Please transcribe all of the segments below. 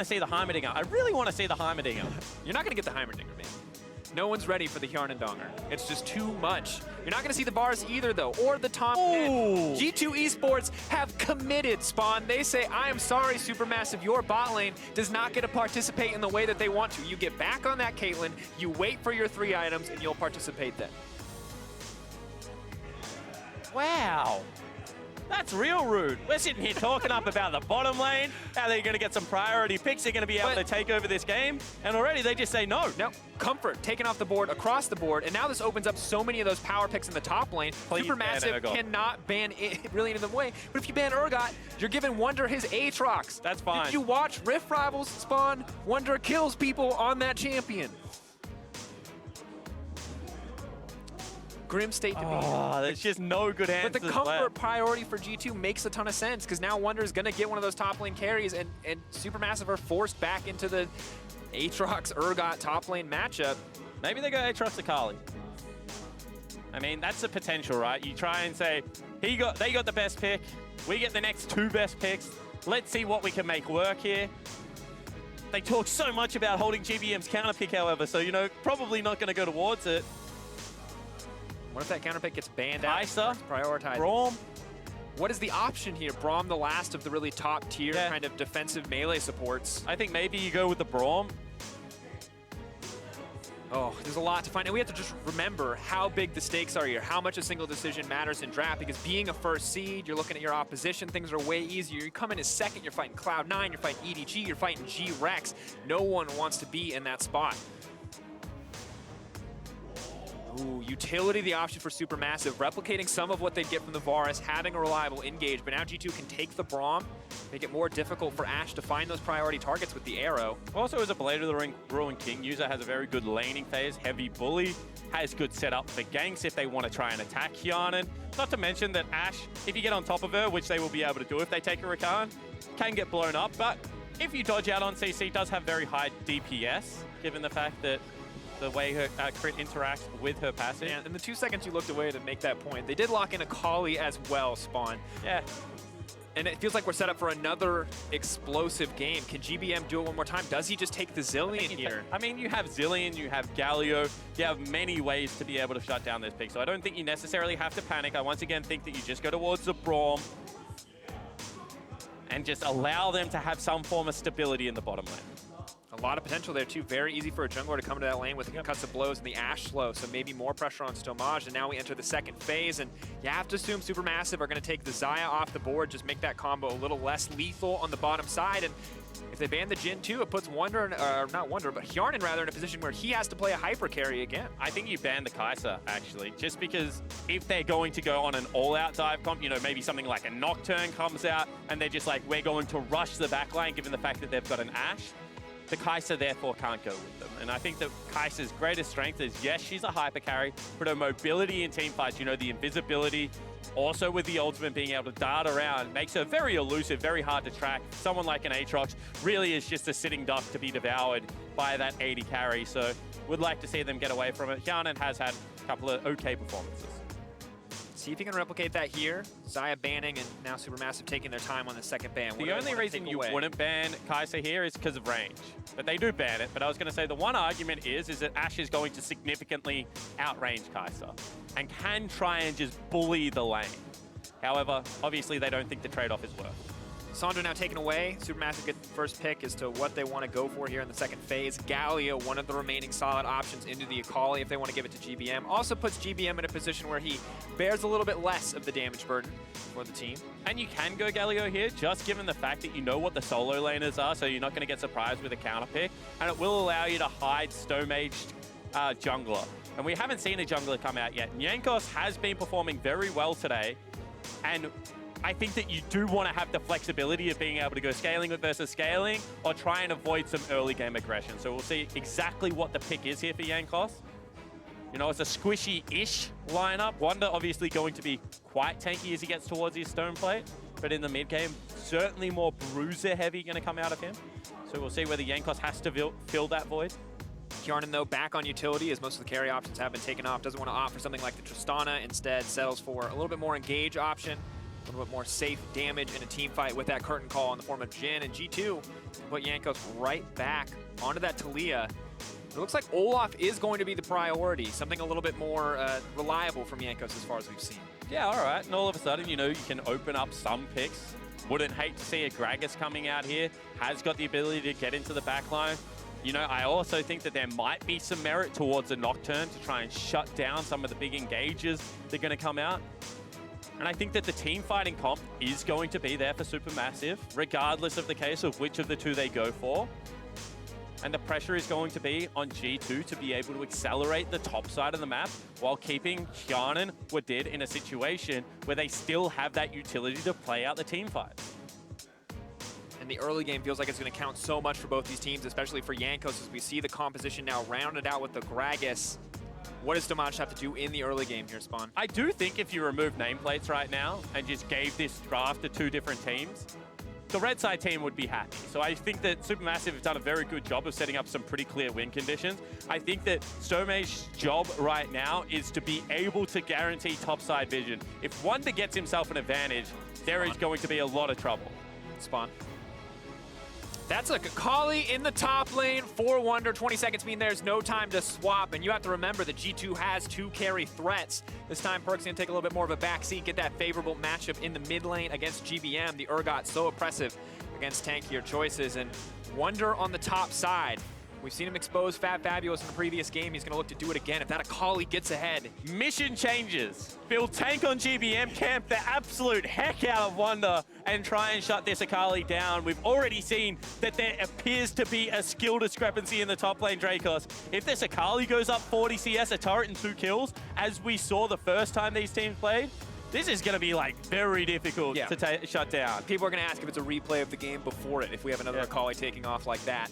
to see the Heimerdinger. I really want to see the Heimerdinger. You're not going to get the Heimerdinger, man. No one's ready for the Hjärnan Donger. It's just too much. You're not going to see the bars either, though, or the Tom. G2 Esports have committed, Spawn. They say, I am sorry, Supermassive, your bot lane does not get to participate in the way that they want to. You get back on that Caitlyn, you wait for your 3 items, and you'll participate then. Wow. That's real rude. We're sitting here talking up about the bottom lane, how they're going to get some priority picks, they're going to be able to take over this game, and already they just say no. No, Comfort taken off the board, across the board, and now this opens up so many of those power picks in the top lane. Supermassive cannot ban it really in the way, but if you ban Urgot, you're giving Wunder his Aatrox. That's fine. Did you watch Rift Rivals Spawn? Wunder kills people on that champion. Grim state to be in. Oh, there's just no good answers. But the comfort priority for G2 makes a ton of sense because now Wunder is going to get one of those top lane carries and Supermassive are forced back into the Aatrox Urgot top lane matchup. Maybe they go Aatrox Akali. I mean, that's the potential, right? You try and say, they got the best pick, we get the next 2 best picks. Let's see what we can make work here. They talk so much about holding GBM's counter pick, however, so, you know, probably not going to go towards it. What if that counter pick gets banned out? Kai'Sa, prioritized. Braum. What is the option here? Braum, the last of the really top tier kind of defensive melee supports. I think maybe you go with the Braum. Oh, there's a lot to find. And we have to just remember how big the stakes are here, how much a single decision matters in draft, because being a first seed, you're looking at your opposition, things are way easier. You come in as second, you're fighting Cloud9, you're fighting EDG, you're fighting G-Rex. No one wants to be in that spot. Ooh, utility, the option for Supermassive, replicating some of what they'd get from the VODS, having a reliable engage, but now G2 can take the Braum, make it more difficult for Ashe to find those priority targets with the arrow. Also, as a Blade of the Ring Ruin King user, has a very good laning phase, heavy bully, has good setup for ganks if they want to try and attack Hjärnan. Not to mention that Ashe, if you get on top of her, which they will be able to do if they take a Rakan, can get blown up, but if you dodge out on CC, does have very high DPS, given the fact that the way her crit interacts with her passive. Yeah, in the 2 seconds you looked away to make that point, they did lock in Akali as well, Spawn. Yeah. And it feels like we're set up for another explosive game. Can GBM do it one more time? Does he just take the Zillion here? I mean, you have Zillion, you have Galio, you have many ways to be able to shut down this pick. So I don't think you necessarily have to panic. I once again think that you just go towards the Braum and just allow them to have some form of stability in the bottom lane. A lot of potential there, too. Very easy for a jungler to come into that lane with concussive blows and the Ashe slow, so maybe more pressure on Stomaged. And now we enter the second phase, and you have to assume Supermassive are going to take the Xayah off the board, just make that combo a little less lethal on the bottom side. And if they ban the Jhin, too, it puts Wunder, not Wunder, but Hjärnan, rather, in a position where he has to play a hyper carry again. I think you ban the Kai'Sa, actually, just because if they're going to go on an all-out dive comp, you know, maybe something like a Nocturne comes out, and they're just like, we're going to rush the backline, given the fact that they've got an Ashe. The Kai'Sa therefore can't go with them. And I think that Kai'Sa's greatest strength is, yes, she's a hyper carry, but her mobility in team fights, you know, the invisibility, also with the ultimate being able to dart around, makes her very elusive, very hard to track. Someone like an Aatrox really is just a sitting duck to be devoured by that 80 carry. So would like to see them get away from it. Hjärnan has had a couple of okay performances. See if you can replicate that here. Xayah banning and now Supermassive taking their time on the second ban. The only reason you wouldn't ban Kai'Sa here is because of range. But they do ban it. But I was going to say the one argument is that Ashe is going to significantly outrange Kai'Sa and can try and just bully the lane. However, obviously they don't think the trade-off is worth it. Sandra now taken away. Supermassive get the first pick as to what they want to go for here in the second phase. Galio, one of the remaining solid options into the Akali if they want to give it to GBM. Also puts GBM in a position where he bears a little bit less of the damage burden for the team. And you can go Galio here, just given the fact that you know what the solo laners are, so you're not going to get surprised with a counter pick. And it will allow you to hide Stomaged jungler. And we haven't seen a jungler come out yet. Jankos has been performing very well today. And I think that you do want to have the flexibility of being able to go scaling versus scaling or try and avoid some early game aggression. So we'll see exactly what the pick is here for Jankos. You know, it's a squishy-ish lineup. Wunder obviously going to be quite tanky as he gets towards his stone plate, but in the mid game, certainly more bruiser heavy going to come out of him. So we'll see whether Jankos has to fill that void. Hjärnan, though, back on utility as most of the carry options have been taken off. Doesn't want to opt for something like the Tristana. Instead, settles for a little bit more engage option. little bit more safe damage in a team fight with that curtain call in the form of Jhin. And G2 put Jankos right back onto that Talia. It looks like Olaf is going to be the priority, something a little bit more reliable from Jankos as far as we've seen. Yeah, all right. And all of a sudden, you know, you can open up some picks. Wouldn't hate to see a Gragas coming out here. Has got the ability to get into the backline. You know, I also think that there might be some merit towards a Nocturne to try and shut down some of the big engages that are going to come out. And I think that the team fighting comp is going to be there for Supermassive, regardless of the case of which of the two they go for. And the pressure is going to be on G2 to be able to accelerate the top side of the map while keeping Hjärnan, Wadid in a situation where they still have that utility to play out the team fight. And the early game feels like it's going to count so much for both these teams, especially for Jankos, as we see the composition now rounded out with the Gragas. What does Stomaged have to do in the early game here, Spawn? I do think if you remove nameplates right now and just gave this draft to two different teams, the red side team would be happy. So I think that Supermassive have done a very good job of setting up some pretty clear win conditions. I think that Stomaged's job right now is to be able to guarantee topside vision. If Wunder gets himself an advantage, there is going to be a lot of trouble. Spawn. That's a Akali in the top lane for Wunder. 20 seconds mean there's no time to swap, and you have to remember that G2 has two carry threats. This time, PerkZ gonna take a little bit more of a backseat, get that favorable matchup in the mid lane against GBM. The Urgot so oppressive against tankier choices, and Wunder on the top side. We've seen him expose fabFabulous in the previous game. He's going to look to do it again if that Akali gets ahead. Mission changes. Build tank on GBM, camp the absolute heck out of Wunder, and try and shut this Akali down. We've already seen that there appears to be a skill discrepancy in the top lane Drakos. If this Akali goes up 40 CS, a turret and 2 kills, as we saw the first time these teams played, this is going to be like very difficult to shut down. People are going to ask if it's a replay of the game before it, if we have another Akali taking off like that.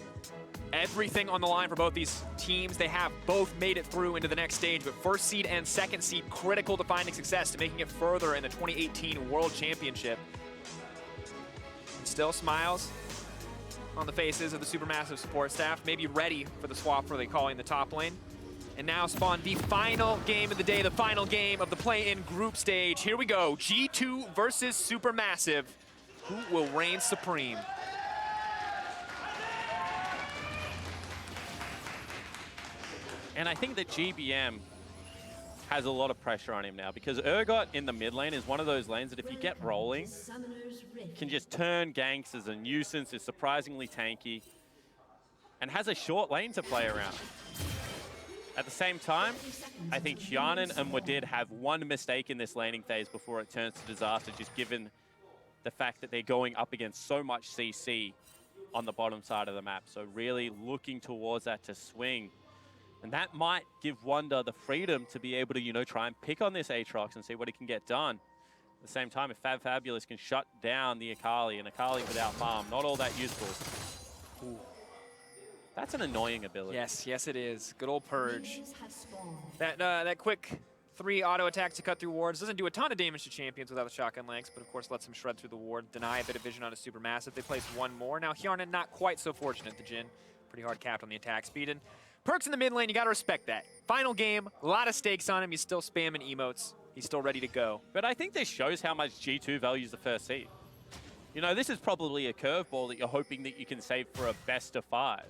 Everything on the line for both these teams. They have both made it through into the next stage, but first seed and second seed critical to finding success, to making it further in the 2018 World Championship. And still smiles on the faces of the Supermassive support staff, maybe ready for the swap for the Akali in the top lane. And now, Spawn, the final game of the day, the final game of the play-in group stage. Here we go, G2 versus Supermassive. Who will reign supreme? And I think that GBM has a lot of pressure on him now, because Urgot in the mid lane is one of those lanes that if you get rolling, can just turn ganks as a nuisance, is surprisingly tanky, and has a short lane to play around. At the same time, I think Hjärnan and Wadid have one mistake in this laning phase before it turns to disaster, just given the fact that they're going up against so much CC on the bottom side of the map. So really looking towards that to swing. And that might give Wunder the freedom to be able to, you know, try and pick on this Aatrox and see what he can get done. At the same time, if fabFabulous can shut down the Akali, and Akali without farm, not all that useful. Ooh. That's an annoying ability. Yes, yes it is. Good old Purge. That quick 3 auto attacks to cut through wards doesn't do a ton of damage to champions without the shotgun legs, but of course lets them shred through the ward, deny a bit of vision on a Supermassive. They place one more. Now Hjärnan not quite so fortunate, the Jhin. Pretty hard capped on the attack speed. And PerkZ in the mid lane, you gotta respect that. Final game, a lot of stakes on him. He's still spamming emotes. He's still ready to go. But I think this shows how much G2 values the first seed. You know, this is probably a curveball that you're hoping that you can save for a best of 5.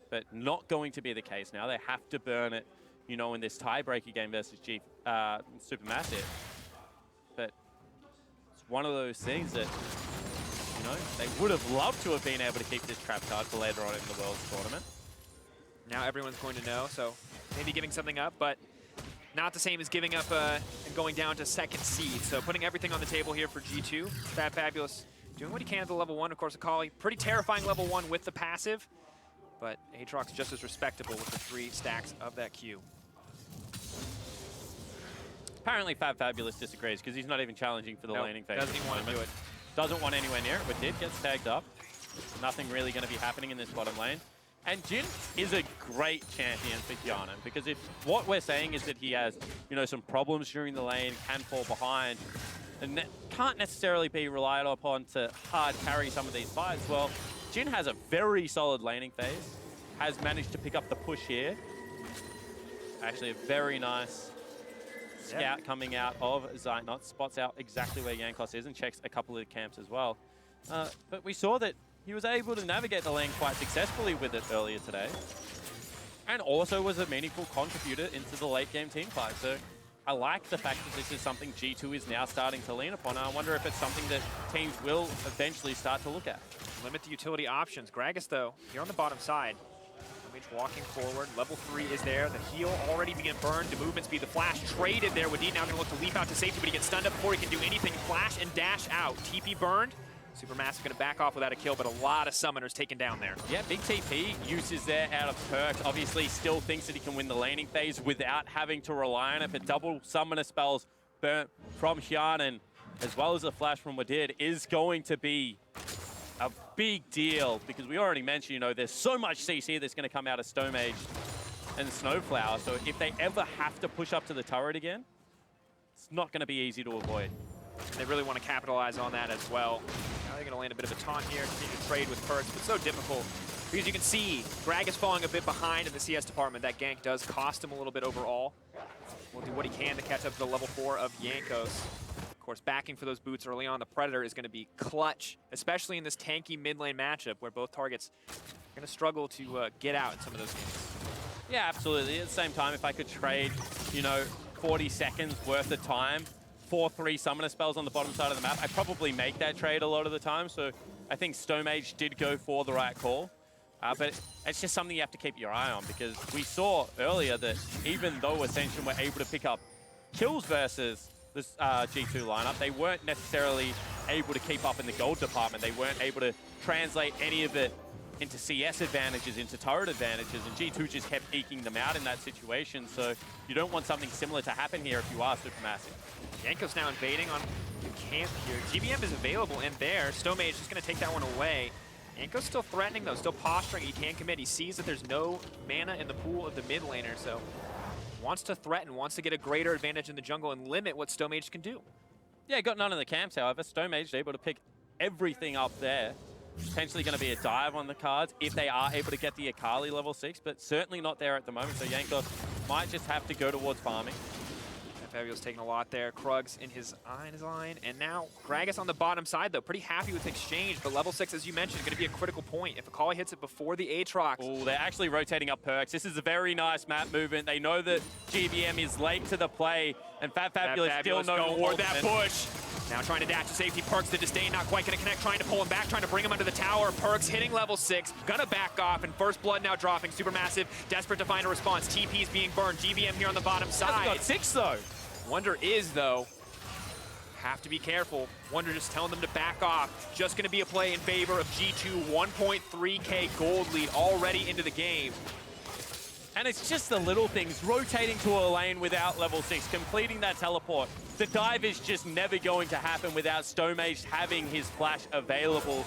But not going to be the case now. They have to burn it, you know, in this tiebreaker game versus Supermassive. But it's one of those things that, you know, they would have loved to have been able to keep this trap card for later on in the Worlds tournament. Now everyone's going to know, so maybe giving something up, but not the same as giving up and going down to second seed. So putting everything on the table here for G2. fabFabulous doing what he can at the level 1. Of course, Akali, pretty terrifying level 1 with the passive, but Aatrox just as respectable with the 3 stacks of that Q. Apparently fabFabulous disagrees because he's not even challenging for the laning phase. Doesn't even want to do it. Doesn't want anywhere near it, but Wadid gets tagged up. Nothing really going to be happening in this bottom lane. And Jhin is a great champion for Hjärnan, because if what we're saying is that he has, you know, some problems during the lane, can fall behind, and can't necessarily be relied upon to hard carry some of these fights, well, Jhin has a very solid laning phase, has managed to pick up the push here. Actually a very nice Scout coming out of Zeitnot, spots out exactly where Jankos is and checks a couple of camps as well. But we saw that he was able to navigate the lane quite successfully with it earlier today. And also was a meaningful contributor into the late game team fight. So I like the fact that this is something G2 is now starting to lean upon. I wonder if it's something that teams will eventually start to look at. Limit the utility options. Gragas, though, here on the bottom side. Stomaged walking forward. Level 3 is there. The heal already being burned. The movement speed, the flash traded there. Wadid now going to look to leap out to safety, but he gets stunned up before he can do anything. Flash and dash out. TP burned. SuperMassive going to back off without a kill, but a lot of summoners taken down there. Yeah, big TP uses there out of PerkZ. Obviously still thinks that he can win the laning phase without having to rely on it. But double summoner spells burnt from Hjärnan, as well as a flash from Wadid, is going to be a big deal, because we already mentioned, you know, there's so much CC that's going to come out of Stomaged and Snowflower. So if they ever have to push up to the turret again, it's not going to be easy to avoid. And they really want to capitalize on that as well. Now they're going to land a bit of a taunt here, continue to trade with PerkZ, but so difficult. Because you can see, Gragas falling a bit behind in the CS department. That gank does cost him a little bit overall. Will do what he can to catch up to the level 4 of Jankos. Of course, backing for those boots early on, the Predator is going to be clutch, especially in this tanky mid lane matchup where both targets are going to struggle to get out in some of those games. Yeah, absolutely. At the same time, if I could trade, you know, 40 seconds worth of time for 3 summoner spells on the bottom side of the map, I probably make that trade a lot of the time. So I think Stomaged did go for the right call. But it's just something you have to keep your eye on, because we saw earlier that even though Ascension were able to pick up kills versus this G2 lineup, they weren't necessarily able to keep up in the gold department. They weren't able to translate any of it into CS advantages, into turret advantages, and G2 just kept eking them out in that situation. So you don't want something similar to happen here if you are Supermassive. Jankos now invading on the camp here. GBM is available in there. Stomaged is going to take that one away. Jankos still threatening though, still posturing. He can't commit. He sees that there's no mana in the pool of the mid laner, so wants to threaten, wants to get a greater advantage in the jungle and limit what Stomaged can do. Yeah, got none of the camps, however. Stomaged able to pick everything up there. Potentially going to be a dive on the cards if they are able to get the Akali level 6, but certainly not there at the moment. So Jankos might just have to go towards farming. fabFabulous taking a lot there. Krug's in his line. And now Gragas on the bottom side, though. Pretty happy with the exchange, but level 6, as you mentioned, going to be a critical point. If Akali hits it before the Aatrox. Oh, they're actually rotating up PerkZ. This is a very nice map movement. They know that GBM is late to the play, and fabFabulous still no toward that push. Now trying to dash to safety. PerkZ the disdain, not quite going to connect, trying to pull him back, trying to bring him under the tower. PerkZ hitting level 6, gonna back off, and first blood now dropping. Supermassive, desperate to find a response. TP's being burned. GBM here on the bottom side. Hasn't got 6 though. Wunder is, though. Have to be careful. Wunder just telling them to back off. Just gonna be a play in favor of G2. 1.3k gold lead already into the game. And it's just the little things, rotating to a lane without level 6, completing that teleport. The dive is just never going to happen without Stomaged having his flash available.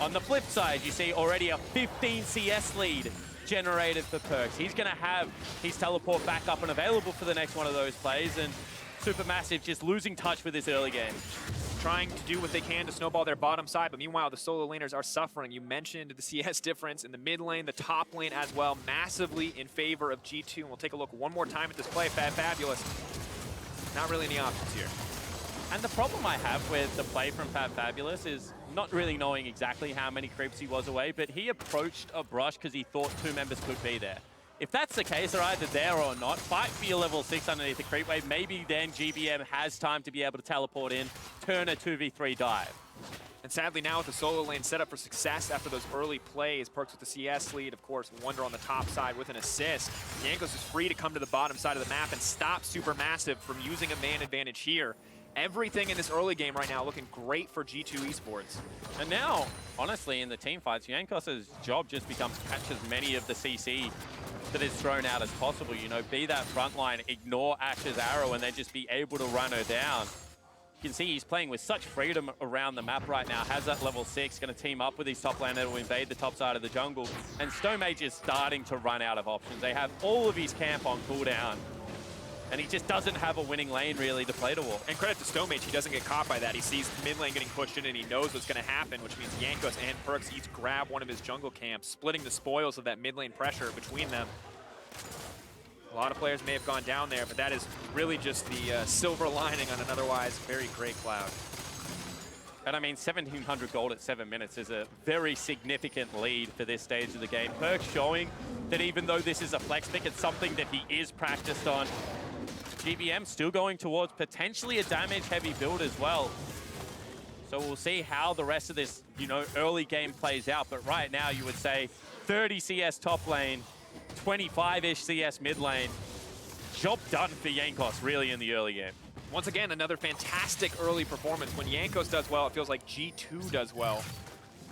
On the flip side, you see already a 15 CS lead generated for PerkZ. He's going to have his teleport back up and available for the next one of those plays, and Supermassive just losing touch with this early game. Trying to do what they can to snowball their bottom side, but meanwhile, the solo laners are suffering. You mentioned the CS difference in the mid lane, the top lane as well, massively in favor of G2. And we'll take a look one more time at this play. fabFabulous, not really any options here. And the problem I have with the play from fabFabulous is not really knowing exactly how many creeps he was away, but he approached a brush because he thought 2 members could be there. If that's the case, they're either there or not. Fight for your level 6 underneath the creep wave. Maybe then GBM has time to be able to teleport in, turn a 2v3 dive. And sadly now with the solo lane set up for success after those early plays, PerkZ with the CS lead, of course, Wunder on the top side with an assist. Jankos is free to come to the bottom side of the map and stop Supermassive from using a man advantage here. Everything in this early game right now looking great for G2 eSports. And now, honestly, in the team fights, Jankos' job just becomes catch as many of the CC that is thrown out as possible. You know, be that front line, ignore Ashe's arrow, and then just be able to run her down. You can see he's playing with such freedom around the map right now. Has that level 6, going to team up with his top laner to invade the top side of the jungle. And Stomaged is starting to run out of options. They have all of his camp on cooldown, and he just doesn't have a winning lane really to play towards. And credit to Stomaged, he doesn't get caught by that. He sees mid lane getting pushed in and he knows what's going to happen, which means Jankos and PerkZ each grab one of his jungle camps, splitting the spoils of that mid lane pressure between them. A lot of players may have gone down there, but that is really just the silver lining on an otherwise very gray cloud. And I mean, 1,700 gold at 7 minutes is a very significant lead for this stage of the game. PerkZ showing that even though this is a flex pick, it's something that he is practiced on. GBM still going towards potentially a damage-heavy build as well. So we'll see how the rest of this, you know, early game plays out. But right now, you would say 30 CS top lane, 25-ish CS mid lane. Job done for Jankos, really, in the early game. Once again, another fantastic early performance. When Jankos does well, it feels like G2 does well.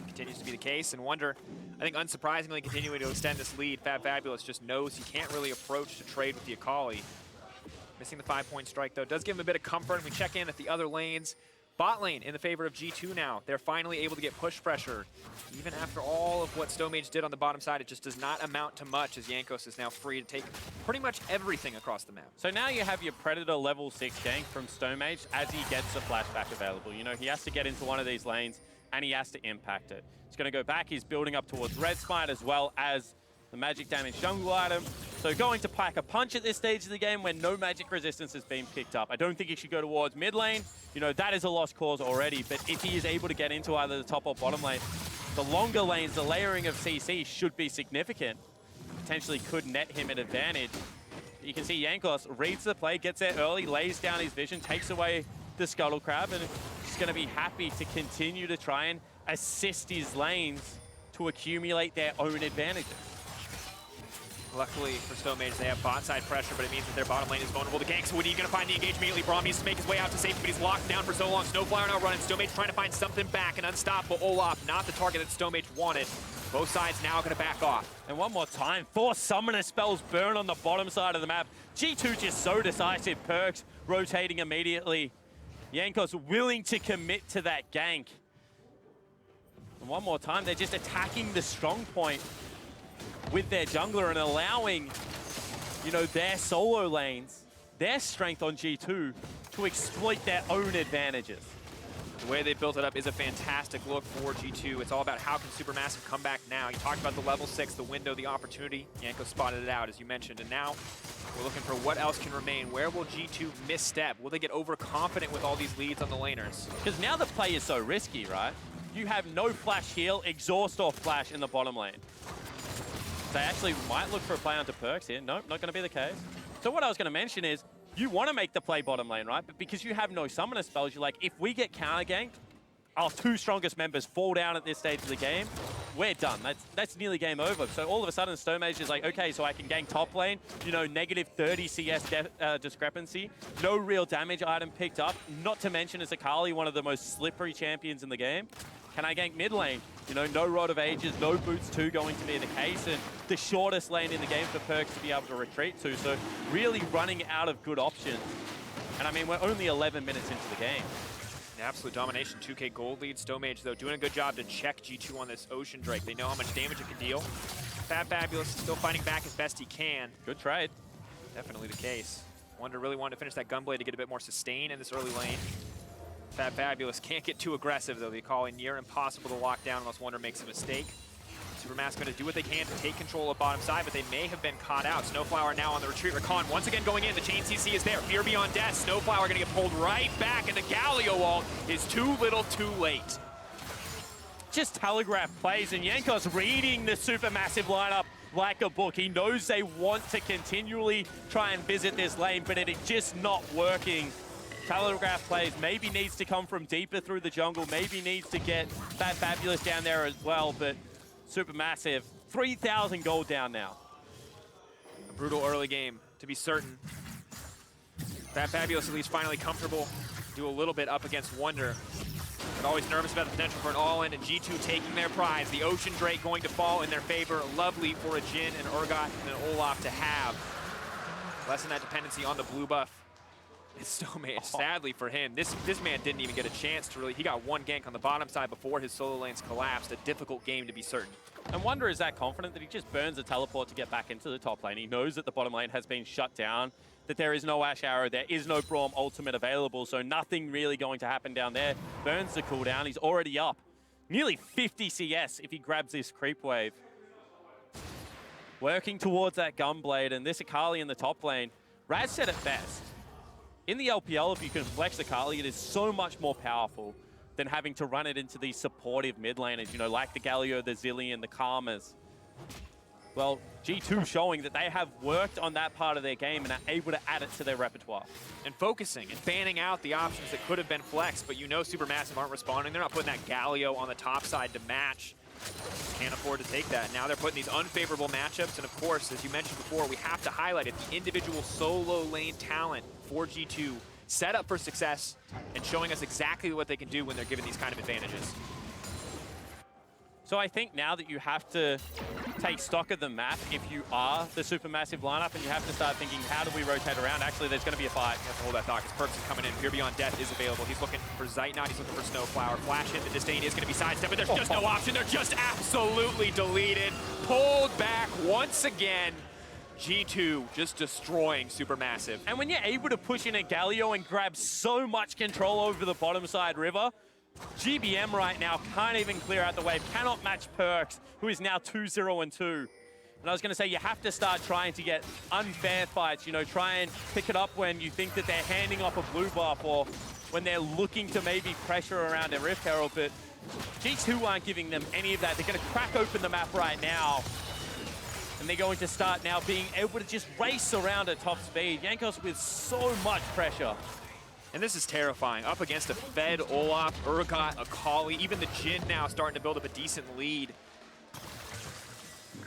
Continues to be the case, and Wunder, I think unsurprisingly, continuing to extend this lead. fabFabulous just knows he can't really approach to trade with the Akali. Missing the 5-point strike, though, does give him a bit of comfort, and we check in at the other lanes. Bot lane in the favor of G2 now. They're finally able to get push pressure. Even after all of what Stomaged did on the bottom side, it just does not amount to much as Jankos is now free to take pretty much everything across the map. So now you have your Predator level 6 gank from Stomaged as he gets the flashback available. You know, he has to get into one of these lanes and he has to impact it. He's going to go back. He's building up towards Red Smite as well as the magic damage jungle item. So going to pack a punch at this stage of the game when no magic resistance has been picked up. I don't think he should go towards mid lane. You know, that is a lost cause already. But if he is able to get into either the top or bottom lane, the longer lanes, the layering of CC should be significant. Potentially could net him an advantage. You can see Jankos reads the play, gets there early, lays down his vision, takes away the Scuttle Crab, and is going to be happy to continue to try and assist his lanes to accumulate their own advantages. Luckily for Stomaged, they have bot side pressure, but it means that their bottom lane is vulnerable to ganks. Wadid going to find the engage immediately. Braum needs to make his way out to safety, but he's locked down for so long. Snowflower now running. Stomaged trying to find something back, and unstoppable Olaf, not the target that Stomaged wanted. Both sides now going to back off. And one more time, 4 summoner spells burn on the bottom side of the map. G2 just so decisive. PerkZ rotating immediately. Jankos willing to commit to that gank. And one more time, they're just attacking the strong point with their jungler and allowing, you know, their solo lanes, their strength on G2 to exploit their own advantages. The way they built it up is a fantastic look for G2. It's all about how can SuperMassive come back now. You talked about the level 6, the window, the opportunity. Jankos spotted it out, as you mentioned, and now we're looking for what else can remain. Where will G2 misstep? Will they get overconfident with all these leads on the laners? Because now the play is so risky, right? You have no flash heal, exhaust or flash in the bottom lane. They actually might look for a play onto PerkZ here. Nope, not going to be the case. So what I was going to mention is, you want to make the play bottom lane, right? But because you have no summoner spells, you're like, if we get counter ganked, our 2 strongest members fall down at this stage of the game, we're done. That's nearly game over. So all of a sudden, Stomaged is like, okay, so I can gank top lane, you know, negative 30 CS discrepancy, no real damage item picked up, not to mention it's Akali, one of the most slippery champions in the game. Can I gank mid lane? You know, no Rod of Ages, no Boots 2 going to be the case, and the shortest lane in the game for PerkZ to be able to retreat to. So really running out of good options. And I mean, we're only 11 minutes into the game. An absolute domination, 2K gold lead. Stomaged, though, doing a good job to check G2 on this Ocean Drake. They know how much damage it can deal. fabFabulous still fighting back as best he can. Good trade. Definitely the case. Wunder really wanted to finish that Gunblade to get a bit more sustain in this early lane. fabFabulous can't get too aggressive, though. They call it near impossible to lock down unless Wunder makes a mistake. SuperMassive going to do what they can to take control of bottom side, but they may have been caught out. Snowflower now on the retreat. Rakan once again going in. The chain CC is there. Fear beyond death. Snowflower going to get pulled right back, and the Galio ult is too little too late. Just telegraph plays, and Jankos reading the SuperMassive lineup like a book. He knows they want to continually try and visit this lane, but it is just not working. Telegraph plays, maybe needs to come from deeper through the jungle, maybe needs to get fabFabulous down there as well, but SuperMassive, 3,000 gold down now. A brutal early game, to be certain. fabFabulous at least finally comfortable, do a little bit up against Wunder, but always nervous about the potential for an all-in, and G2 taking their prize. The Ocean Drake going to fall in their favor. Lovely for a Jhin, and Urgot, and an Olaf to have. Lessen that dependency on the blue buff. It's Stomaged, sadly for him. This man didn't even get a chance to really, he got one gank on the bottom side before his solo lanes collapsed. A difficult game to be certain. And Wunder is that confident that he just burns a teleport to get back into the top lane. He knows that the bottom lane has been shut down, that there is no Ashe Arrow, there is no Braum ultimate available, so nothing really going to happen down there. Burns the cooldown, he's already up. Nearly 50 CS if he grabs this creep wave. working towards that Gunblade, and this Akali in the top lane. Raz said it best. In the LPL, if you can flex Akali, it is so much more powerful than having to run it into these supportive mid laners, you know, like the Galio, the Zillion, the Karmas. Well, G2 showing that they have worked on that part of their game and are able to add it to their repertoire. And focusing and banning out the options that could have been flexed, but you know SuperMassive aren't responding. They're not putting that Galio on the top side to match. Can't afford to take that. Now they're putting these unfavorable matchups, and of course, as you mentioned before, we have to highlight it, the individual solo lane talent for G2 set up for success and showing us exactly what they can do when they're given these kind of advantages. So I think now that you have to take stock of the map if you are the SuperMassive lineup, and you have to start thinking, how do we rotate around? Actually, there's going to be a fight. You have to hold that thought because PerkZ is coming in. Fear Beyond Death is available. He's looking for Zeitnot. He's looking for Snowflower. Flash hit. The disdain is going to be sidestepped, but there's just no option. They're just absolutely deleted. Pulled back once again. G2 just destroying SuperMassive. And when you're able to push in a Galio and grab so much control over the bottom side river, GBM right now can't even clear out the wave, cannot match PerkZ, who is now 2-0-2. And I was going to say, you have to start trying to get unfair fights, you know, try and pick it up when you think that they're handing off a blue buff or when they're looking to maybe pressure around a Rift Herald, but G2 aren't giving them any of that. They're going to crack open the map right now. And they're going to start now being able to just race around at top speed. Jankos with so much pressure. And this is terrifying. Up against a fed Olaf, Urgot, Akali, even the Jhin now starting to build up a decent lead.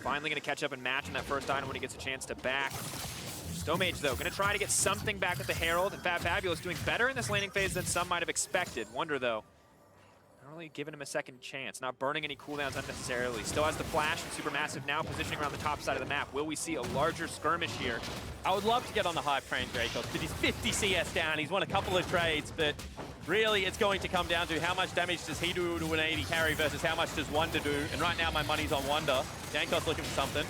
Finally going to catch up and match in that first item when he gets a chance to back. Stomaged, though, going to try to get something back with the Herald, and fabFabulous doing better in this laning phase than some might have expected. Wunder, though, not really giving him a second chance, not burning any cooldowns unnecessarily. Still has the flash, and SuperMassive now positioning around the top side of the map. Will we see a larger skirmish here? I would love to get on the hype train, Drakos, but he's 50 CS down. He's won a couple of trades, but really it's going to come down to how much damage does he do to an AD carry versus how much does Wunder do. And right now my money's on Wunder. Jankos looking for something.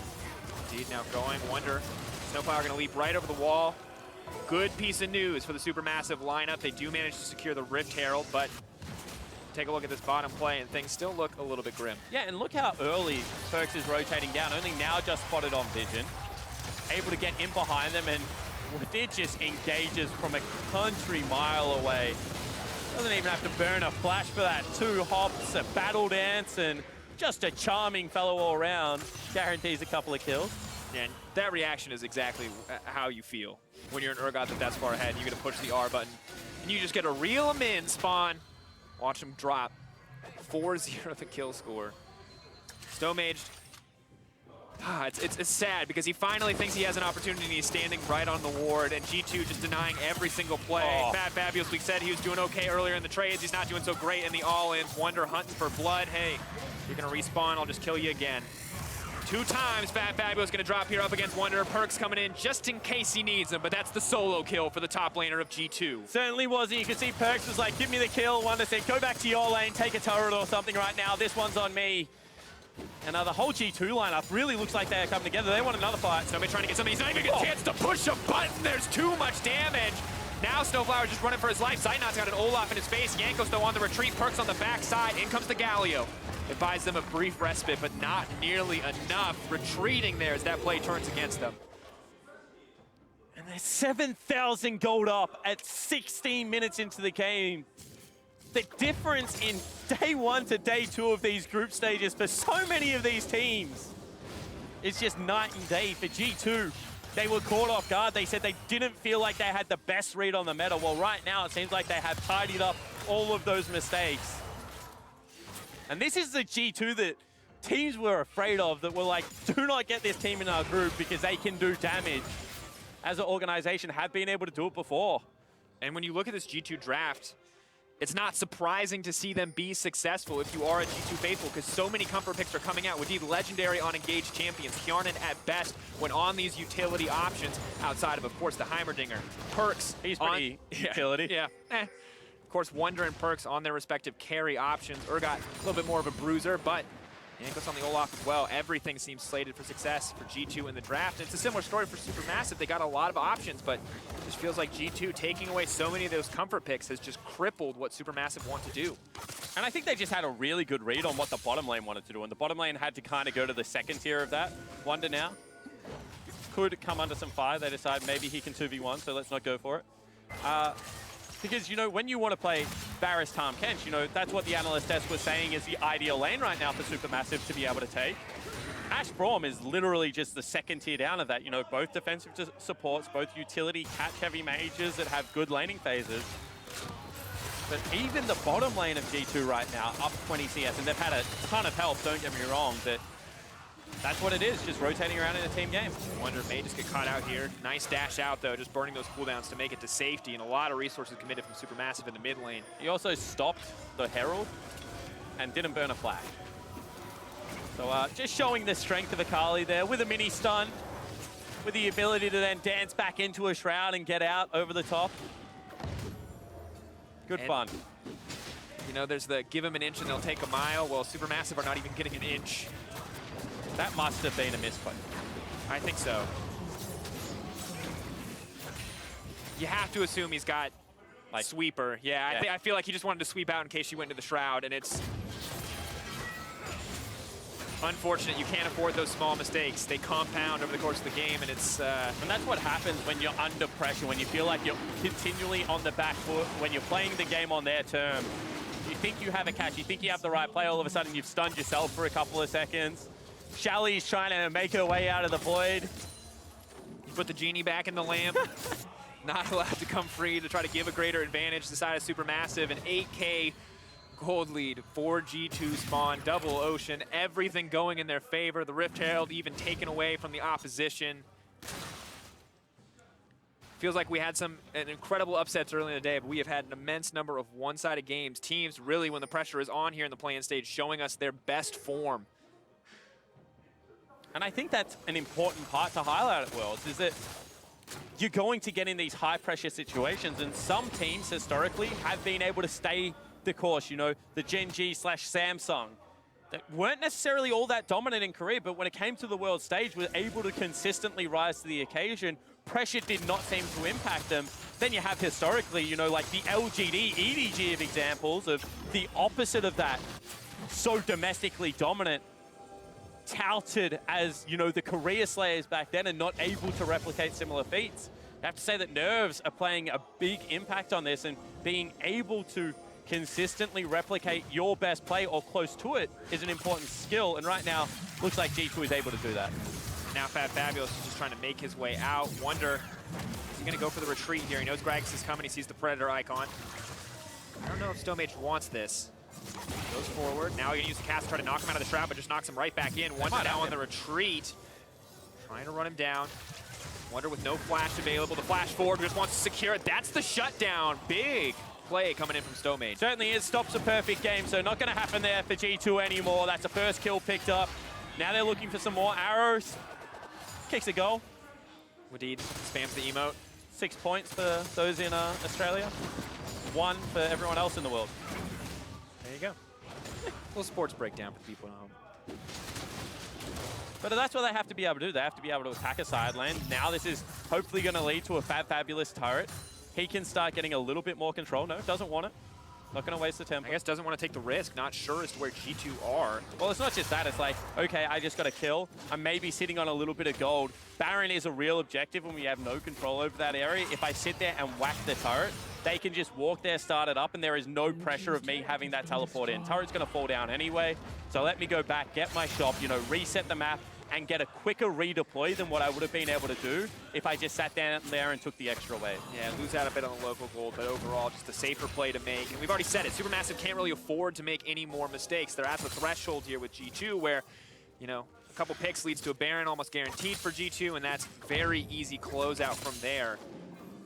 Indeed, now going Wunder. Snowflower going to leap right over the wall. Good piece of news for the SuperMassive lineup. They do manage to secure the Rift Herald, but take a look at this bottom play and things still look a little bit grim. Yeah, and look how early PerkZ is rotating down. Only now just spotted on Vision. Able to get in behind them, and Wadid just engages from a country mile away. Doesn't even have to burn a flash for that. 2 hops, a battle dance, and just a charming fellow all around. Guarantees a couple of kills. And that reaction is exactly how you feel when you're an Urgot that's far ahead. You're going to push the R button, and you just get to reel him in, spawn. Watch him drop. 4-0 the kill score. Stomaged. It's sad because he finally thinks he has an opportunity and he's standing right on the ward, and G2 just denying every single play. fabFabulous, we said he was doing okay earlier in the trades. He's not doing so great in the all-ins. Wunder hunting for blood. Hey, you're going to respawn. I'll just kill you again. 2 times fabFabulous going to drop here up against Wunder. PerkZ coming in just in case he needs him, but that's the solo kill for the top laner of G2. Certainly wasn't. You can see PerkZ was like, give me the kill. Wunder said, go back to your lane, take a turret or something right now. This one's on me. And the whole G2 lineup really looks like they're coming together. They want another fight. Somebody trying to get something. He's not even getting a chance to push a button. There's too much damage. Now Snowflower just running for his life. Zeitnot's got an Olaf in his face. Jankos, though, on the retreat. PerkZ on the backside. In comes the Galio. It buys them a brief respite, but not nearly enough. Retreating there as that play turns against them. And they're 7,000 gold up at 16 minutes into the game. The difference in day 1 to day 2 of these group stages for so many of these teams is just night and day. For G2, they were caught off guard. They said they didn't feel like they had the best read on the meta. Well, right now it seems like they have tidied up all of those mistakes. And this is the G2 that teams were afraid of, that were like, do not get this team in our group because they can do damage. As an organization, have been able to do it before. And when you look at this G2 draft, it's not surprising to see them be successful if you are a G2 faithful, because so many comfort picks are coming out. Wadid, legendary on engaged champions. Hjärnan at best when on these utility options outside of course, the Heimerdinger. PerkZ. He's pretty utility. Yeah. Of course, Wunder and PerkZ on their respective carry options. Urgot, a little bit more of a bruiser, but Jankos on the Olaf as well. Everything seems slated for success for G2 in the draft. It's a similar story for SuperMassive. They got a lot of options, but it just feels like G2 taking away so many of those comfort picks has just crippled what SuperMassive want to do. And I think they just had a really good read on what the bottom lane wanted to do, and the bottom lane had to kind of go to the second tier of that. Wunder now. could come under some fire. They decide maybe he can 2v1, so let's not go for it. Because, you know, when you want to play Varus Tahm Kench, you know, that's what the analyst desk was saying is the ideal lane right now for Supermassive to be able to take. Ashe Braum is literally just the second tier down of that. You know, both defensive supports, both utility catch-heavy mages that have good laning phases. But even the bottom lane of G2 right now, up 20 CS, and they've had a ton of help, don't get me wrong, but that's what it is, just rotating around in a team game. Wunder may just get caught out here. Nice dash out, though, just burning those cooldowns to make it to safety, and a lot of resources committed from Supermassive in the mid lane. He also stopped the Herald and didn't burn a flag. So just showing the strength of Akali there with a mini stun, with the ability to then dance back into a shroud and get out over the top. Good fun. You know, there's the give him an inch and they'll take a mile. Well, Supermassive are not even getting an inch. That must have been a misclick. I think so. You have to assume he's got like sweeper. Yeah, I feel like he just wanted to sweep out in case she went into the shroud, and it's unfortunate. You can't afford those small mistakes. They compound over the course of the game, and it's... And that's what happens when you're under pressure, when you feel like you're continually on the back foot, when you're playing the game on their terms. You think you have a catch, you think you have the right play, all of a sudden you've stunned yourself for a couple of seconds. Shelly's trying to make her way out of the void. You put the genie back in the lamp. Not allowed to come free to try to give a greater advantage to the side of Supermassive. An 8K gold lead for G2 spawn, double ocean, everything going in their favor. The Rift Herald even taken away from the opposition. Feels like we had an incredible upsets early in the day, but we have had an immense number of one-sided games. Teams really, when the pressure is on here in the play-in stage, showing us their best form. And I think that's an important part to highlight at Worlds, is that you're going to get in these high-pressure situations, and some teams historically have been able to stay the course. You know, the Gen G/Samsung that weren't necessarily all that dominant in Korea, but when it came to the world stage, were able to consistently rise to the occasion. Pressure did not seem to impact them. Then you have historically, you know, like the LGD, EDG of examples of the opposite of that. So domestically dominant, touted as, you know, the Korea Slayers back then and not able to replicate similar feats. I have to say that Nerves are playing a big impact on this, and being able to consistently replicate your best play or close to it is an important skill. And right now, looks like G2 is able to do that. Now fabFabulous is just trying to make his way out. Wunder, is he going to go for the retreat here? He knows Gragas is coming. He sees the Predator icon. I don't know if Stomaged wants this. Goes forward. Now he's going to use the cast to try to knock him out of the trap, but just knocks him right back in. Wunder now on the retreat. Trying to run him down. Wunder with no flash available. The flash forward just wants to secure it. That's the shutdown. Big play coming in from Stomaged. Certainly is. Stops a perfect game, so not going to happen there for G2 anymore. That's a first kill picked up. Now they're looking for some more arrows. Kicks a goal. Wadid spams the emote. 6 points for those in Australia. 1 for everyone else in the world. There you go. Little sports breakdown for people at home. But that's what they have to be able to do. They have to be able to attack a side lane. Now this is hopefully going to lead to a fabFabulous turret. He can start getting a little bit more control. No, doesn't want it. Not going to waste the tempo. I guess doesn't want to take the risk. Not sure as to where G2 are. Well, it's not just that. It's like, okay, I just got a kill. I'm maybe sitting on a little bit of gold. Baron is a real objective when we have no control over that area. If I sit there and whack the turret, they can just walk there, start it up, and there is no pressure of me having that teleport in. Turret's going to fall down anyway. So let me go back, get my shop, you know, reset the map, and get a quicker redeploy than what I would have been able to do if I just sat down there and took the extra wave. Yeah, lose out a bit on the local gold, but overall just a safer play to make. And we've already said it, Supermassive can't really afford to make any more mistakes. They're at the threshold here with G2 where, you know, a couple picks leads to a Baron almost guaranteed for G2, and that's very easy closeout from there.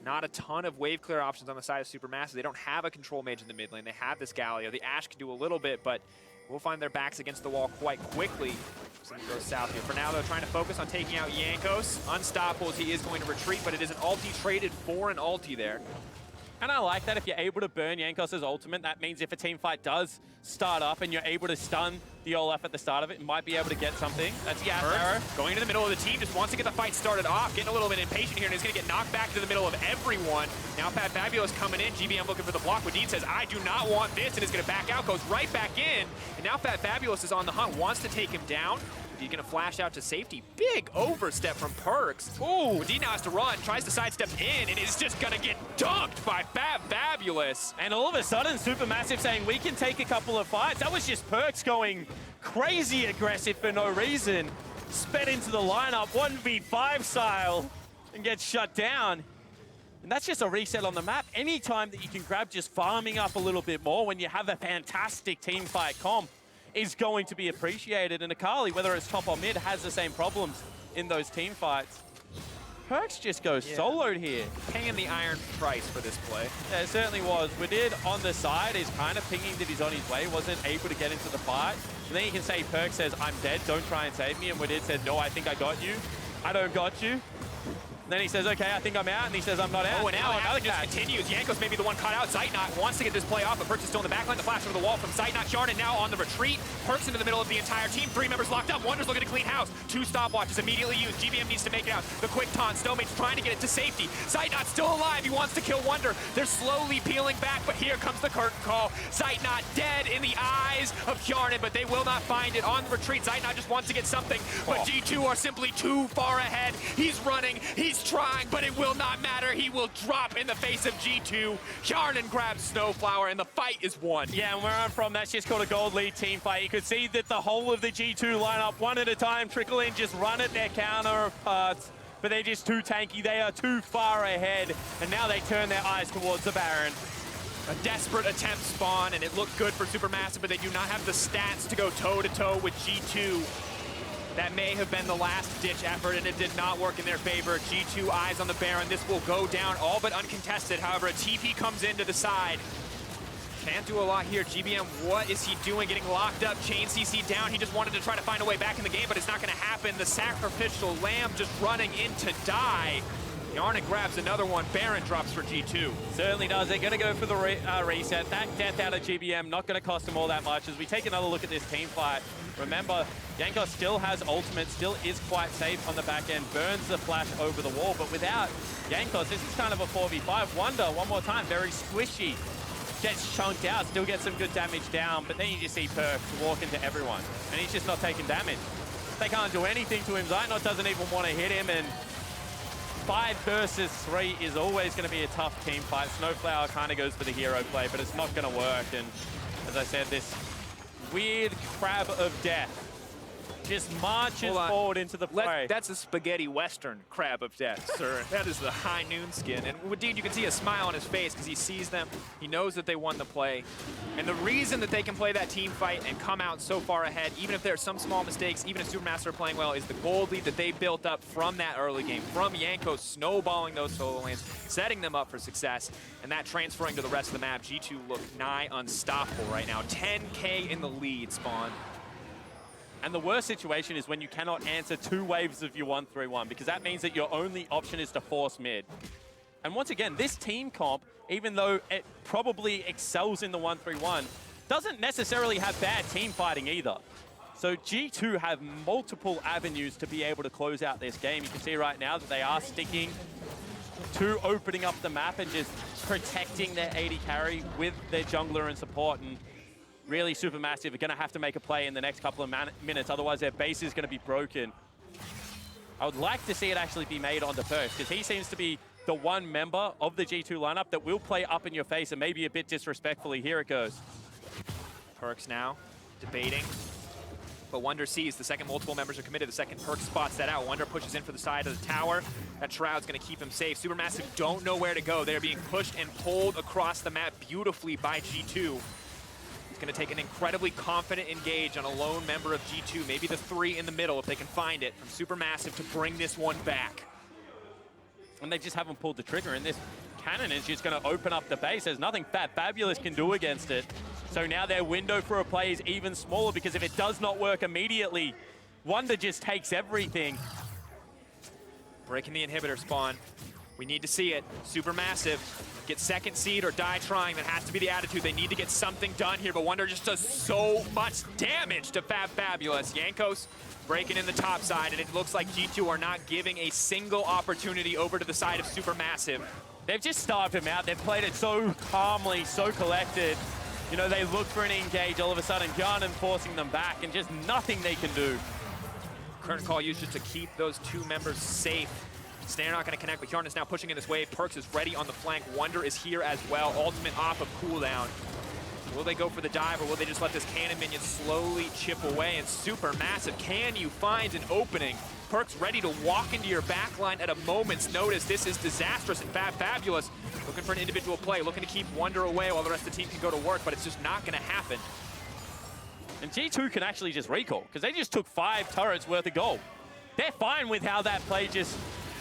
Not a ton of wave clear options on the side of Supermassive. They don't have a control mage in the mid lane. They have this Galio. The Ashe can do a little bit, but we'll find their backs against the wall quite quickly. Something goes south here. For now, they're trying to focus on taking out Jankos. Unstoppable as he is going to retreat, but it is an ulti traded for an ulti there. And I like that if you're able to burn Jankos' ultimate, that means if a team fight does start up and you're able to stun the Olaf at the start of it, you might be able to get something. That's the arrow. Going into the middle of the team, just wants to get the fight started off, getting a little bit impatient here, and is going to get knocked back to the middle of everyone. Now fabFabulous coming in, GBM looking for the block. Wadid says, I do not want this, and is going to back out, goes right back in. And now fabFabulous is on the hunt, wants to take him down. He's going to flash out to safety. Big overstep from PerkZ. Oh, Wadid now has to run, tries to sidestep in, and is just going to get dunked by fabFabulous. And all of a sudden, SuperMassive saying, we can take a couple of fights. That was just PerkZ going crazy aggressive for no reason. Sped into the lineup, 1v5 style, and gets shut down. And that's just a reset on the map. Anytime that you can grab just farming up a little bit more when you have a fantastic team fight comp is going to be appreciated. And Akali, whether it's top or mid, has the same problems in those team fights. PerkZ just goes soloed here. Paying the iron price for this play. Yeah, it certainly was. Wadid on the side is kind of pinging that he's on his way, wasn't able to get into the fight. And then you can say PerkZ says, I'm dead, don't try and save me. And Wadid said, no, I think I got you. I don't got you. Then he says, okay, I think I'm out, and he says, I'm not out. Oh, and now another just continues. Jankos may be the one caught out. Zeitnot wants to get this play off, but PerkZ is still in the backline. The flash over the wall from Zeitnot. Hjärnan now on the retreat. PerkZ into the middle of the entire team. 3 members locked up. Wunder's looking to clean house. 2 stopwatches immediately used. GBM needs to make it out. The quick taunt. Stomaged trying to get it to safety. Zeitnot still alive. He wants to kill Wunder. They're slowly peeling back, but here comes the curtain call. Zeitnot dead in the eyes of Hjärnan, but they will not find it on the retreat. Zeitnot just wants to get something, but G2 are simply too far ahead. He's running. He's trying, but it will not matter. He will drop in the face of G2. Hjärnan grabs Snowflower, and the fight is won. Yeah, and where I'm from, that's just called a gold lead team fight. You could see that the whole of the G2 lineup, one at a time, trickle in, just run at their counterparts. But they're just too tanky. They are too far ahead. And now they turn their eyes towards the Baron. A desperate attempt spawn, and it looked good for SuperMassive, but they do not have the stats to go toe-to-toe with G2. That may have been the last-ditch effort, and it did not work in their favor. G2 eyes on the Baron. This will go down all but uncontested. However, a TP comes into the side. Can't do a lot here. GBM, what is he doing? Getting locked up, chain CC down. He just wanted to try to find a way back in the game, but it's not going to happen. The sacrificial lamb just running in to die. Hjärnan grabs another one. Baron drops for G2. Certainly does. They're going to go for the reset. That death out of GBM not going to cost them all that much. As we take another look at this team fight, remember, Jankos still has ultimate, still is quite safe on the back end, burns the flash over the wall, but without Jankos, this is kind of a 4v5. Wunder, one more time, very squishy. Gets chunked out, still gets some good damage down, but then you just see PerkZ walk into everyone, and he's just not taking damage. They can't do anything to him. Zeitnot doesn't even want to hit him, and 5 versus 3 is always going to be a tough team fight. Snowflower kind of goes for the hero play, but it's not going to work, and as I said, this weird crab of death just marches forward into the play. That's a spaghetti western crab of death, sir. That is the high noon skin. And Wadid, you can see a smile on his face because he sees them. He knows that they won the play. And the reason that they can play that team fight and come out so far ahead, even if there are some small mistakes, even if SuperMassive are playing well, is the gold lead that they built up from that early game, from Jankos snowballing those solo lanes, setting them up for success, and that transferring to the rest of the map. G2 look nigh unstoppable right now. 10K in the lead, Spawn. And the worst situation is when you cannot answer 2 waves of your 1-3-1, because that means that your only option is to force mid. And once again, this team comp, even though it probably excels in the 1-3-1, doesn't necessarily have bad team fighting either. So G2 have multiple avenues to be able to close out this game. You can see right now that they are sticking to opening up the map and just protecting their AD carry with their jungler and support. And really, SuperMassive are going to have to make a play in the next couple of minutes, otherwise their base is going to be broken. I would like to see it actually be made onto PerkZ, because he seems to be the one member of the G2 lineup that will play up in your face and maybe a bit disrespectfully. Here it goes. PerkZ now debating, but Wunder sees the second multiple members are committed. The second PerkZ spots that out. Wunder pushes in for the side of the tower. That Shroud's going to keep him safe. SuperMassive don't know where to go. They're being pushed and pulled across the map beautifully by G2. Going to take an incredibly confident engage on a lone member of G2, maybe the 3 in the middle if they can find it, from SuperMassive to bring this one back. And they just haven't pulled the trigger, and this cannon is just going to open up the base. There's nothing fabFabulous can do against it. So now their window for a play is even smaller, because if it does not work immediately, Wunder just takes everything. Breaking the inhibitor, Spawn. We need to see it. SuperMassive. Get second seed or die trying. That has to be the attitude. They need to get something done here, but Wunder just does so much damage to fabFabulous. Jankos breaking in the top side, and it looks like G2 are not giving a single opportunity over to the side of SuperMassive. They've just starved him out. They've played it so calmly, so collected. You know, they look for an engage, all of a sudden Hjärnan forcing them back, and just nothing they can do. Current call used just to keep those two members safe. Snare not going to connect, but Hjärnan is now pushing in this wave. PerkZ is ready on the flank. Wunder is here as well. Ultimate off of cooldown. Will they go for the dive, or will they just let this cannon minion slowly chip away? And SuperMassive, can you find an opening? PerkZ ready to walk into your backline at a moment's notice. This is disastrous, and fabFabulous looking for an individual play, looking to keep Wunder away while the rest of the team can go to work, but it's just not going to happen. And G2 can actually just recall, because they just took 5 turrets worth of gold. They're fine with how that play just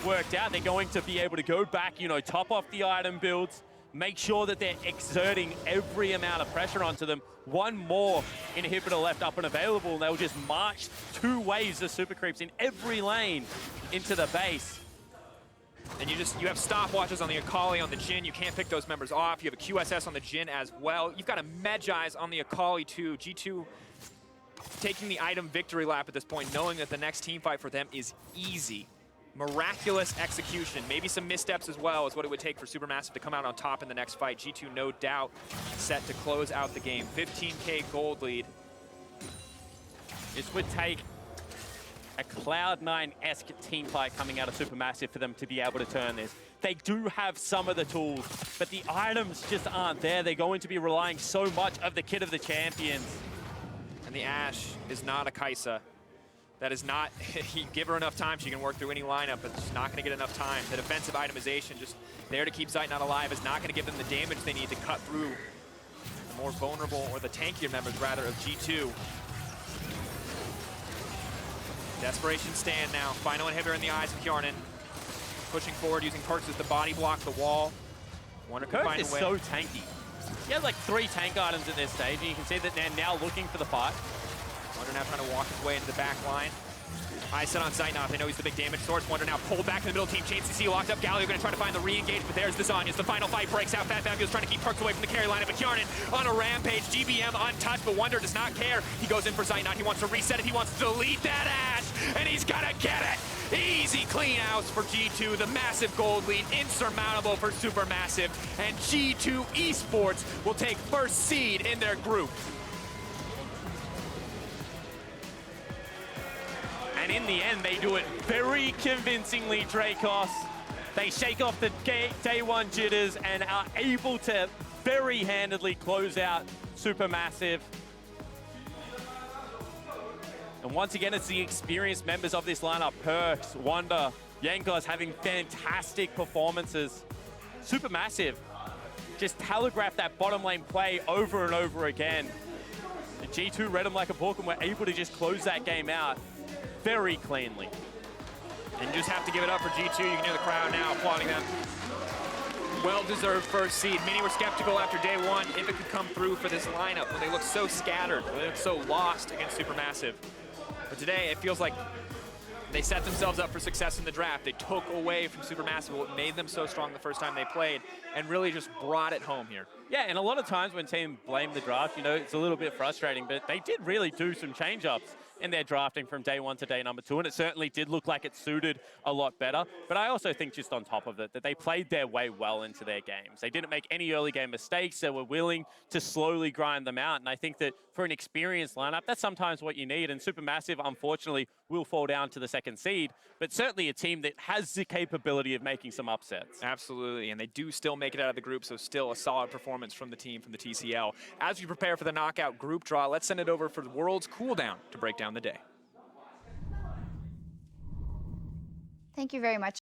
worked out. They're going to be able to go back, you know, top off the item builds, make sure that they're exerting every amount of pressure onto them. One more inhibitor left up and available, and they'll just march 2 waves of super creeps in every lane into the base. And you have stopwatches on the Akali, on the Jhin. You can't pick those members off. You have a QSS on the Jhin as well. You've got a Medjai's on the Akali too. G2 taking the item victory lap at this point, knowing that the next team fight for them is easy. Miraculous execution, maybe some missteps as well is what it would take for SuperMassive to come out on top in the next fight. G2 no doubt set to close out the game. 15K gold lead. This would take a Cloud9-esque team fight coming out of SuperMassive for them to be able to turn this. They do have some of the tools, but the items just aren't there. They're going to be relying so much of the kit of the champions. And the Ashe is not a Kai'Sa. That is not, you give her enough time, she can work through any lineup, but she's not gonna get enough time. The defensive itemization just there to keep Zeitnot alive is not gonna give them the damage they need to cut through the more vulnerable, or the tankier members rather, of G2. Desperation stand now. Final inhibitor in the eyes of Hjärnan. Pushing forward, using PerkZ as the body block, the wall. Wunder can find a way. PerkZ is so tanky. He has like 3 tank items at this stage, and you can see that they're now looking for the fight. Wunder now trying to walk his way into the back line. Eye set on Zeitnot. They know he's the big damage source. Wunder now pulled back to the middle team. Chain CC locked up. Galio going to try to find the re-engage, but there's the Zhonya's. The final fight breaks out. fabFabulous trying to keep PerkZ away from the carry lineup, but Hjärnan on a rampage. GBM untouched, but Wunder does not care. He goes in for Zeitnot. He wants to reset it. He wants to delete that Ashe, and he's gonna get it. Easy clean outs for G2. The massive gold lead, insurmountable for SuperMassive, and G2 eSports will take first seed in their group. And in the end, they do it very convincingly, Drakos. They shake off the day 1 jitters and are able to very handedly close out SuperMassive. And once again, it's the experienced members of this lineup, PerkZ, Wunder, Jankos, having fantastic performances. SuperMassive just telegraphed that bottom lane play over and over again. The G2 read them like a book and were able to just close that game out very cleanly. And you just have to give it up for G2. You can hear the crowd now applauding them. Well-deserved first seed. Many were skeptical after day 1 if it could come through for this lineup when they look so scattered, when they look so lost against SuperMassive. But today, it feels like they set themselves up for success in the draft. They took away from SuperMassive what made them so strong the first time they played, and really just brought it home here. Yeah, and a lot of times when teams blame the draft, you know, it's a little bit frustrating, but they did really do some change-ups in their drafting from day 1 to day number 2, and it certainly did look like it suited a lot better. But I also think, just on top of it, that they played their way well into their games. They didn't make any early game mistakes. They were willing to slowly grind them out, and I think that for an experienced lineup, that's sometimes what you need. And SuperMassive, unfortunately, will fall down to the 2nd seed, but certainly a team that has the capability of making some upsets. Absolutely, and they do still make it out of the group, so still a solid performance from the team from the TCL. As we prepare for the knockout group draw, let's send it over for the World's Cooldown to break down the day. Thank you very much.